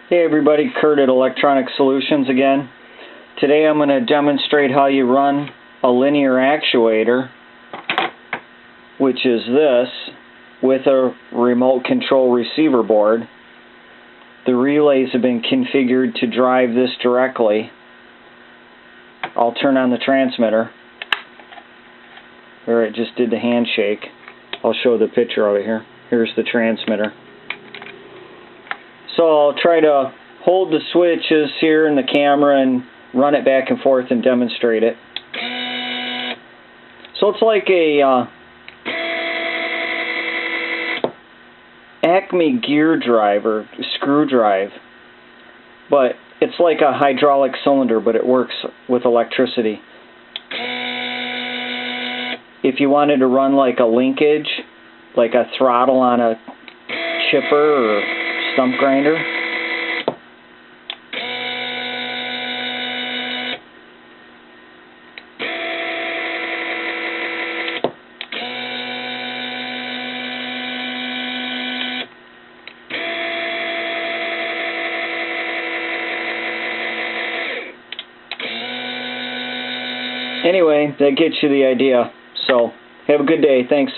Hey everybody, Kurt at Electronic Solutions again. Today I'm going to demonstrate how you run a linear actuator, which is this, with a remote control receiver board. The relays have been configured to drive this directly. I'll turn on the transmitter. There, it just did the handshake. I'll show the picture over here. Here's the transmitter. So I'll try to hold the switches here in the camera and run it back and forth and demonstrate it. So it's like a Acme gear drive or screw drive, but it's like a hydraulic cylinder, but it works with electricity. If you wanted to run like a linkage, like a throttle on a chipper or stump grinder, anyway, that gets you the idea. So, have a good day. Thanks.